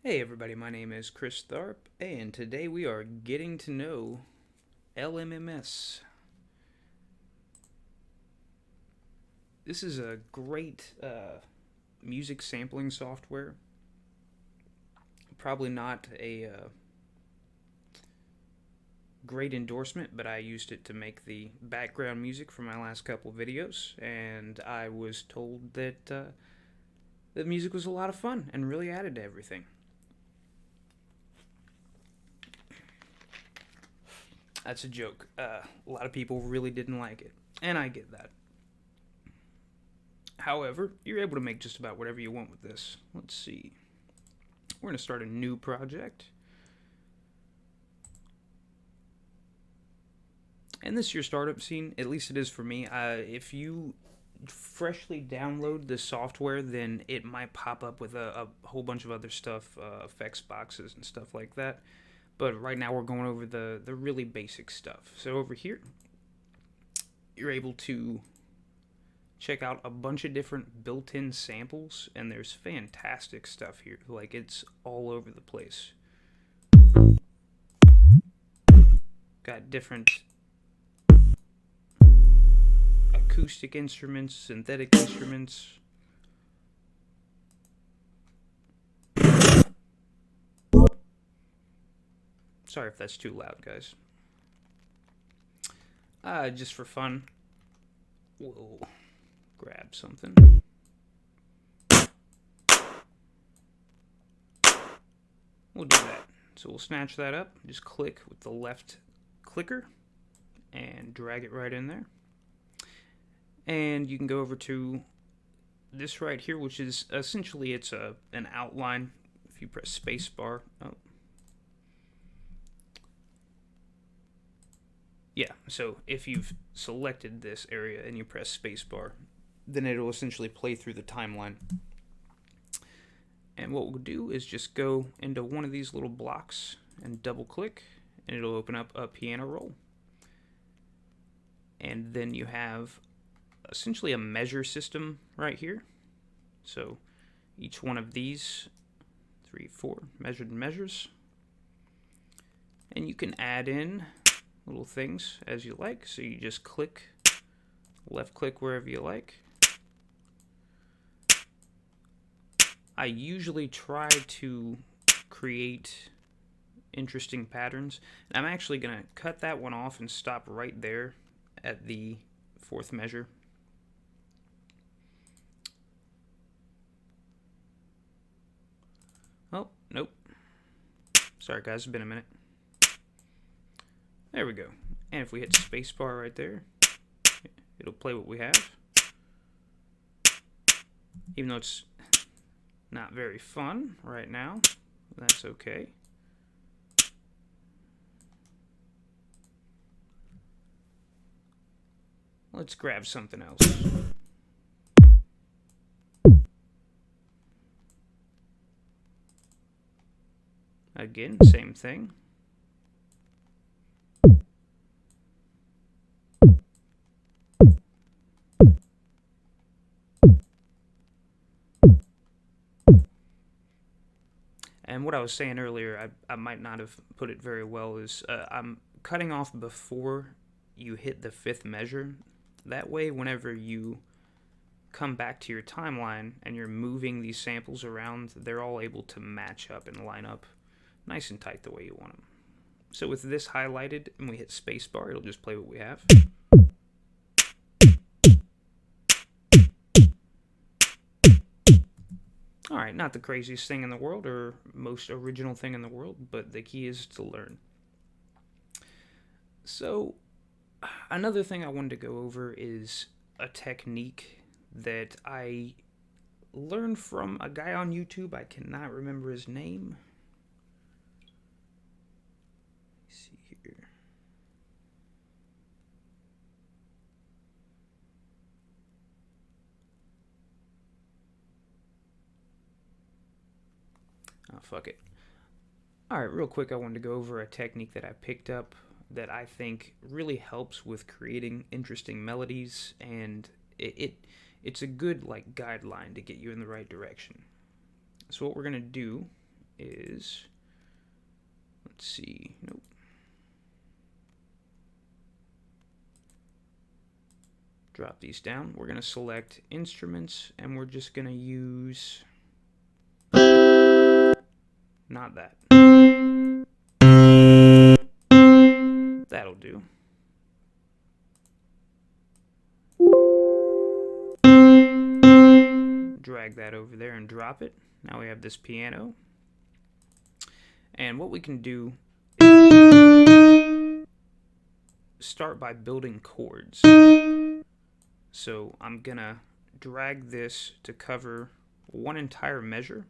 Hey everybody, my name is Chris Tharp, and today we are getting to know LMMS. This is a great music sampling software. Probably not a great endorsement, but I used it to make the background music for my last couple videos, and I was told that the music was a lot of fun and really added to everything. That's a joke. A lot of people really didn't like it, and I get that. However, you're able to make just about whatever you want with this. Let's see. We're going to start a new project. And this is your startup scene. At least it is for me. If you freshly download the software, then it might pop up with a whole bunch of other stuff, effects boxes and stuff like that. But right now we're going over the really basic stuff. So over here, you're able to check out a bunch of different built-in samples, and there's fantastic stuff here. Like, it's all over the place. Got different acoustic instruments, synthetic instruments. Sorry if that's too loud, guys. Just for fun, we'll grab something. We'll do that. So we'll snatch that up, just click with the left clicker, and drag it right in there. And you can go over to this right here, which is essentially an outline. If you press spacebar, yeah. So if you've selected this area and you press spacebar, then it'll essentially play through the timeline. And what we'll do is just go into one of these little blocks and double click, and it'll open up a piano roll. And then you have essentially a measure system right here. So each one of these 3, 4 measured measures, and you can add in little things as you like. So you just click, left click wherever you like. I usually try to create interesting patterns. And I'm actually going to cut that one off and stop right there at the 4th measure. Oh, nope. Sorry guys, it's been a minute. There we go. And if we hit spacebar right there, it'll play what we have. Even though it's not very fun right now, that's okay. Let's grab something else. Again, same thing. And what I was saying earlier, I might not have put it very well, is I'm cutting off before you hit the 5th measure. That way, whenever you come back to your timeline and you're moving these samples around, they're all able to match up and line up nice and tight the way you want them. So with this highlighted and we hit spacebar, it'll just play what we have. Alright, not the craziest thing in the world or most original thing in the world, but the key is to learn. So, another thing I wanted to go over is a technique that I learned from a guy on YouTube. I cannot remember his name. Let's see here. Oh, fuck it. Alright, real quick, I wanted to go over a technique that I picked up that I think really helps with creating interesting melodies, and it's a good like guideline to get you in the right direction. So what we're going to do is, let's see, nope. Drop these down. We're going to select instruments, and we're just going to use, not that. That'll do. Drag that over there and drop it. Now we have this piano. And what we can do is start by building chords. So I'm gonna drag this to cover one entire measure,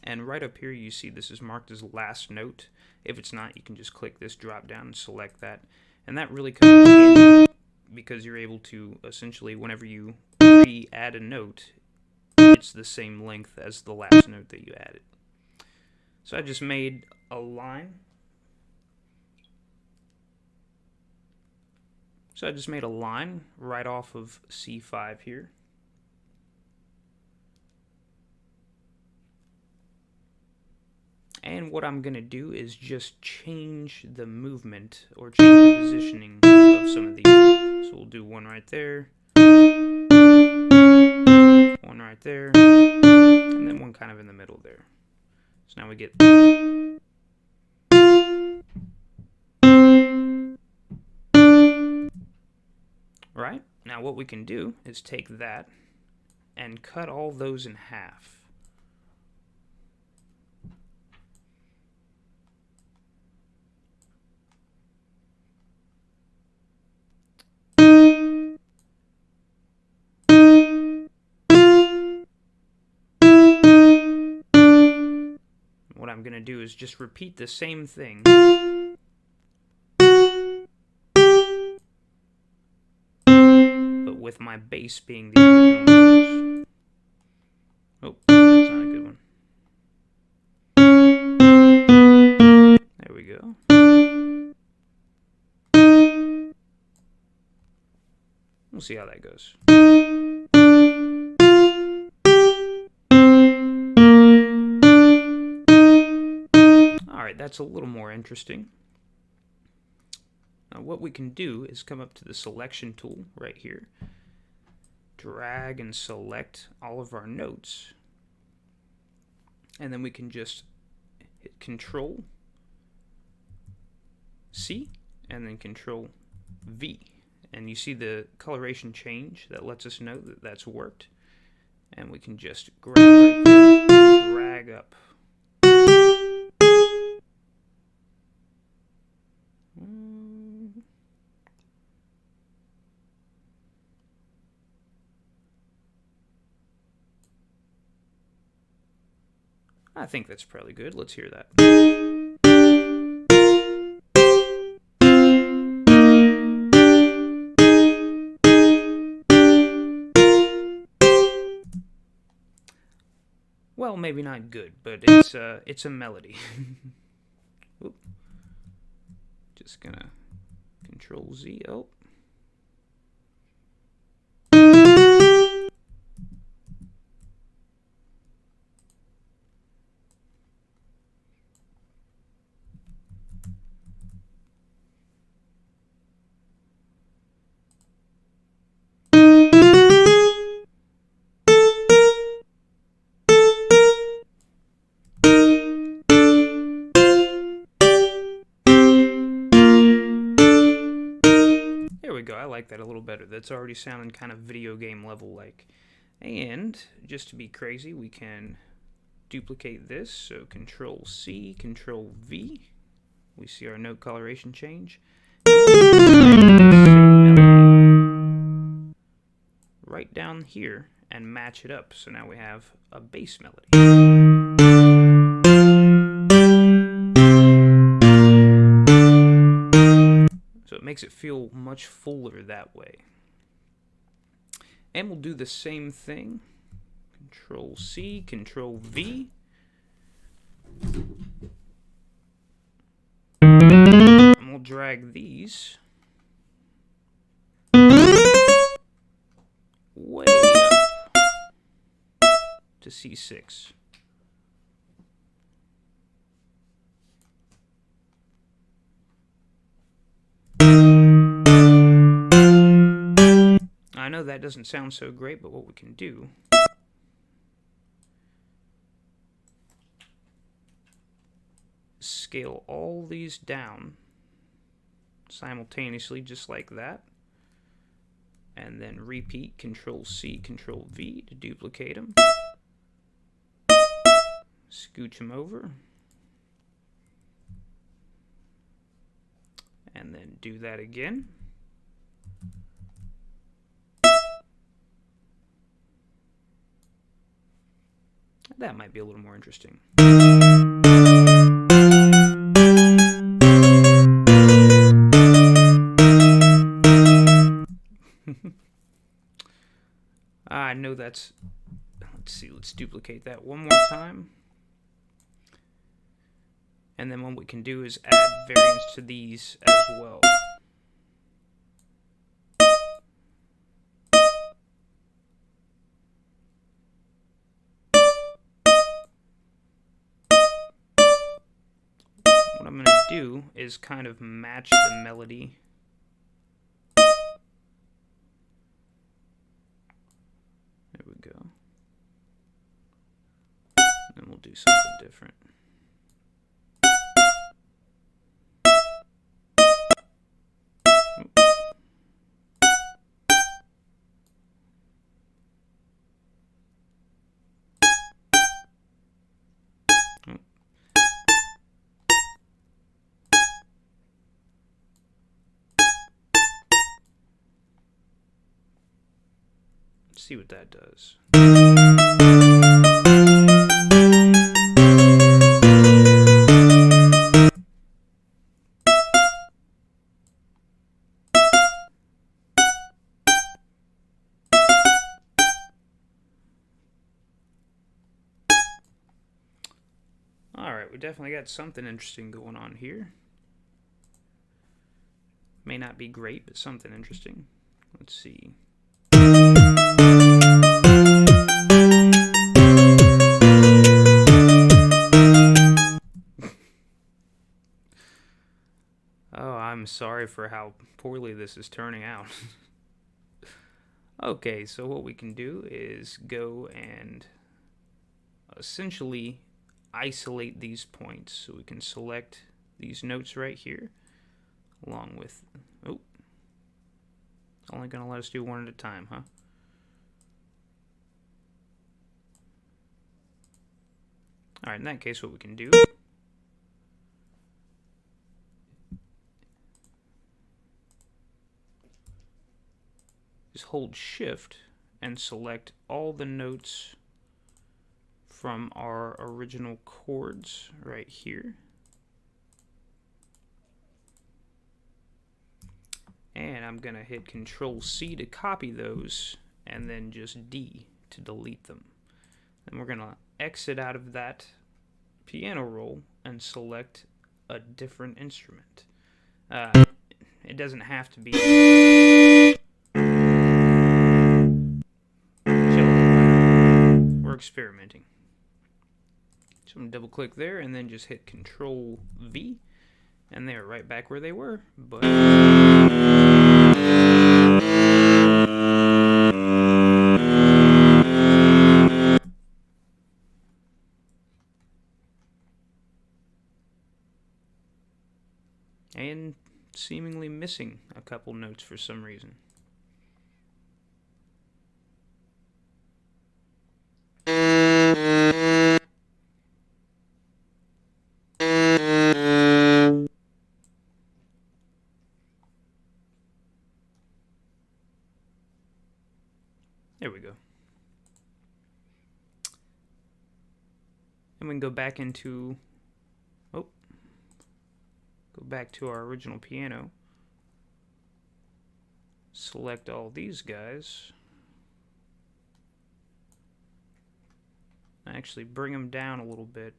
and right up here you see this is marked as last note. If it's not, you can just click this drop down and select that, and that really comes in because you're able to essentially, whenever you re-add a note, it's the same length as the last note that you added. So I just made a line. So I just made a line right off of C5 here. And what I'm going to do is just change the movement or change the positioning of some of these. So we'll do one right there, one right there, and then one kind of in the middle there. So now we get... Right? Now what we can do is take that and cut all those in half. What I'm going to do is just repeat the same thing. With my bass being the original notes. Oh, that's not a good one. There we go. We'll see how that goes. Alright, that's a little more interesting. Now what we can do is come up to the selection tool right here, drag and select all of our notes, and then we can just hit Control C and then Control V, and you see the coloration change that lets us know that that's worked. And we can just grab right there and drag up. I think that's probably good. Let's hear that. Well, maybe not good, but it's a melody. Oop. Just gonna Control Z. Oh. There we go. I like that a little better. That's already sounding kind of video game level like. And just to be crazy, we can duplicate this. So Control C, Control V. We see our note coloration change. Right down here and match it up. So now we have a bass melody. So it makes it feel much fuller that way. And we'll do the same thing. Control C, Control V. And we'll drag these way up to C6. know that doesn't sound so great, but what we can do is scale all these down simultaneously, just like that. And then repeat, Control-C, Control-V to duplicate them. Scooch them over. And then do that again. That might be a little more interesting. I know that's... Let's see, let's duplicate that one more time. And then what we can do is add variance to these as well. What I'm going to do is kind of match the melody. There we go. And we'll do something different. See what that does. Alright, we definitely got something interesting going on here. May not be great, but something interesting. Let's see. Oh, I'm sorry for how poorly this is turning out. Okay, so what we can do is go and essentially isolate these points. So we can select these notes right here, along with... Oh, only going to let us do one at a time, huh? Alright, in that case, what we can do is hold Shift and select all the notes from our original chords right here. And I'm going to hit Control-C to copy those, and then just D to delete them. And we're going to exit out of that piano roll and select a different instrument. It doesn't have to be cello. We're experimenting. So I'm going to double click there and then just hit Control-V, and they're right back where they were. But and seemingly missing a couple notes for some reason. There we go. And we can go back into... Oh. Go back to our original piano. Select all these guys. Actually bring them down a little bit.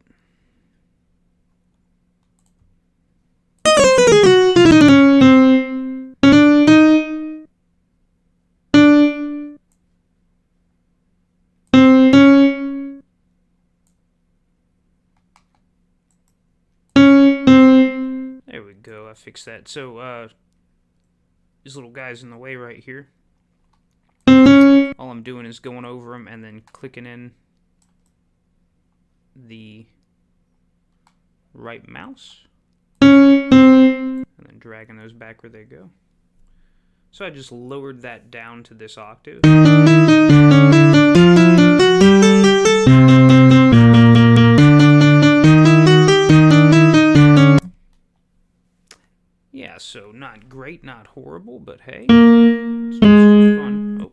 There we go, I fixed that. So, these little guys in the way right here. All I'm doing is going over them and then clicking in the right mouse and then dragging those back where they go. So I just lowered that down to this octave. Yeah, so not great, not horrible, but hey, let's do some fun. Oh.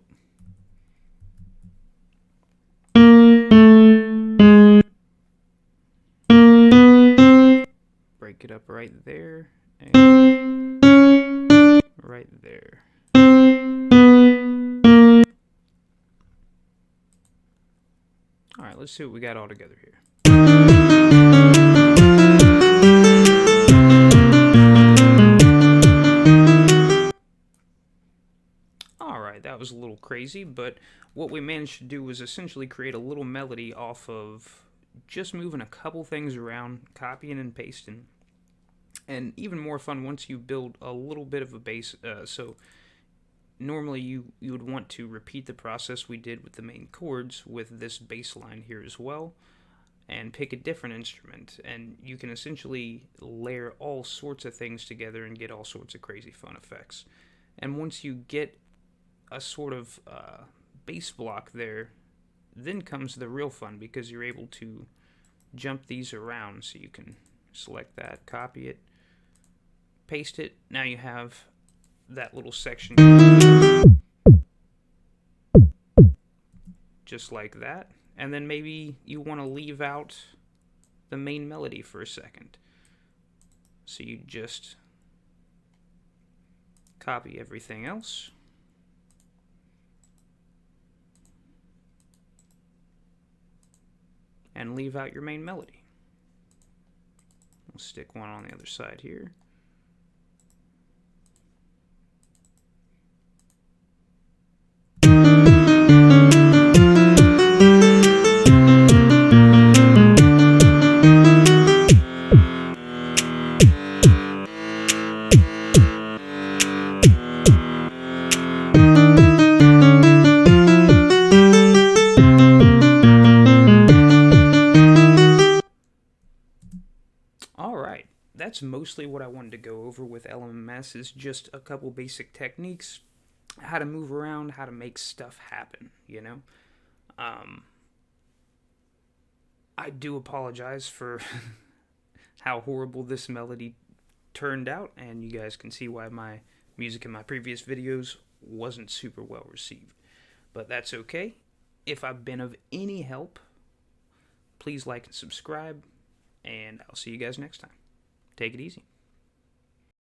Break it up right there and right there. Alright, let's see what we got all together here. Alright, that was a little crazy, but what we managed to do was essentially create a little melody off of just moving a couple things around, copying and pasting. And even more fun once you build a little bit of a bass. So normally you would want to repeat the process we did with the main chords with this bass line here as well, and pick a different instrument, and you can essentially layer all sorts of things together and get all sorts of crazy fun effects. And once you get a sort of bass block there, then comes the real fun, because you're able to jump these around. So you can select that, copy it, paste it. Now you have that little section just like that. And then maybe you want to leave out the main melody for a second. So you just copy everything else. And leave out your main melody. We'll stick one on the other side here. Alright, that's mostly what I wanted to go over with LMMS, is just a couple basic techniques, how to move around, how to make stuff happen, you know? I do apologize for how horrible this melody turned out, and you guys can see why my music in my previous videos wasn't super well received. But that's okay. If I've been of any help, please like and subscribe, and I'll see you guys next time. Take it easy.